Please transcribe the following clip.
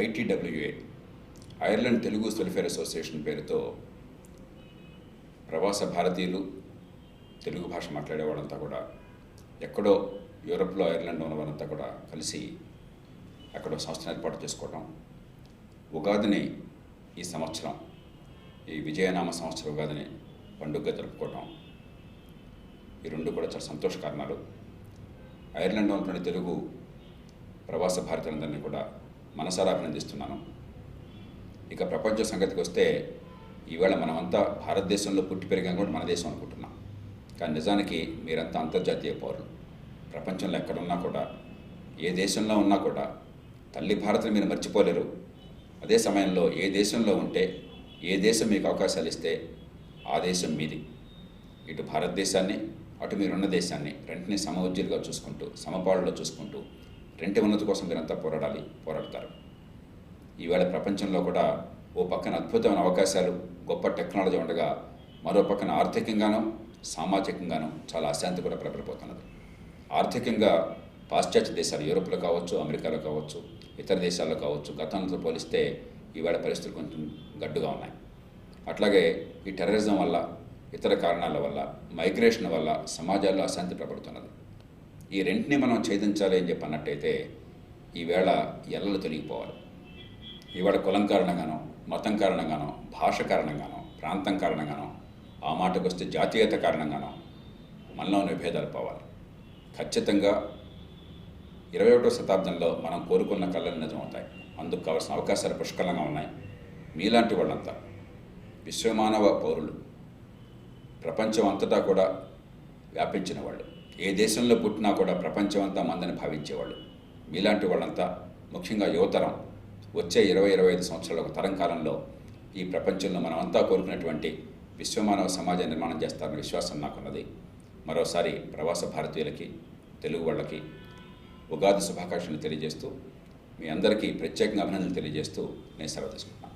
ఐటీడబ్ల్యూఏ Ireland Telugu welfare association పేరుతో ప్రవాస భారతీయులు తెలుగు భాష మాట్లాడే వాళ్ళంతా కూడా ఎక్కడో యూరప్లో ఐర్లాండ్లో ఉన్న వాళ్ళంతా కూడా కలిసి అక్కడ సంస్థను ఏర్పాటు చేసుకోవడం, ఉగాదిని ఈ సంవత్సరం ఈ విజయనామ సంవత్సర ఉగాదిని పండుగగా జరుపుకోవడం, ఈ రెండు కూడా చాలా సంతోష కారణాలు. ఐర్లాండ్లో ఉన్నటువంటి తెలుగు ప్రవాస భారతీయులందరినీ కూడా మనసారా అభినందిస్తున్నాను. ఇక ప్రపంచ సంగతికి వస్తే ఈవేళ మనమంతా భారతదేశంలో పుట్టి పెరిగాం కూడా మన దేశం అనుకుంటున్నాం. కానీ నిజానికి మీరంతా అంతర్జాతీయ పౌరులు. ప్రపంచంలో ఎక్కడున్నా కూడా, ఏ దేశంలో ఉన్నా కూడా తల్లి భారత్ని మీరు మర్చిపోలేరు. అదే సమయంలో ఏ దేశంలో ఉంటే, ఏ దేశం మీకు అవకాశాలు ఇస్తే ఆ దేశం మీది. ఇటు భారతదేశాన్ని, అటు మీరున్న దేశాన్ని రెంటిని సమఉజ్జీలుగా చూసుకుంటూ, సమపాళ్ళలో చూసుకుంటూ రెంటి ఉన్నతి కోసం మీరంతా పోరాడతారు. ఈవేళ ప్రపంచంలో కూడా ఓ పక్కన అద్భుతమైన అవకాశాలు, గొప్ప టెక్నాలజీ ఉండగా, మరో పక్కన ఆర్థికంగానూ సామాజికంగానూ చాలా అశాంతి కూడా ప్రబలిపోతున్నది. ఆర్థికంగా పాశ్చాత్య దేశాలు, యూరోప్లో కావచ్చు, అమెరికాలో కావచ్చు, ఇతర దేశాల్లో కావచ్చు, గతంతో పోలిస్తే ఈవేళ పరిస్థితులు కొంచెం గడ్డుగా ఉన్నాయి. అట్లాగే ఈ టెర్రరిజం వల్ల, ఇతర కారణాల వల్ల, మైగ్రేషన్ వల్ల సమాజాల్లో అశాంతి ప్రబడుతున్నది. ఈ రెంటిని మనం ఛేదించాలి అని చెప్పి అన్నట్టయితే ఈవేళ ఎల్లలు తొలగిపోవాలి. ఈవేళ కులం కారణంగానో, మతం కారణంగానో, భాష కారణంగానో, ప్రాంతం కారణంగానో, ఆ మాటకు వస్తే జాతీయత కారణంగానో మనలో విభేదాలు పోవాలి. ఖచ్చితంగా 21వ శతాబ్దంలో మనం కోరుకున్న కళలు నిజమవుతాయి. అందుకు కావాల్సిన అవకాశాలు పుష్కలంగా ఉన్నాయి. మీలాంటి వాళ్ళంతా విశ్వమానవ పౌరులు, ప్రపంచం అంతటా కూడా వ్యాపించిన వాళ్ళు, ఏ దేశంలో పుట్టినా కూడా ప్రపంచం అంతా మందని భావించేవాళ్ళు. మీలాంటి వాళ్ళంతా, ముఖ్యంగా యువతరం, వచ్చే 20-25 సంవత్సరాల ఒక తరం కాలంలో ఈ ప్రపంచంలో మనమంతా కోరుకున్నటువంటి విశ్వమానవ సమాజ నిర్మాణం చేస్తారన్న విశ్వాసం నాకున్నది. మరోసారి ప్రవాస భారతీయులకి, తెలుగు వాళ్ళకి ఉగాది శుభాకాంక్షలు తెలియజేస్తూ, మీ అందరికీ ప్రత్యేకంగా అభినందనలు తెలియజేస్తూ నేను సెలవు తీసుకుంటున్నాను.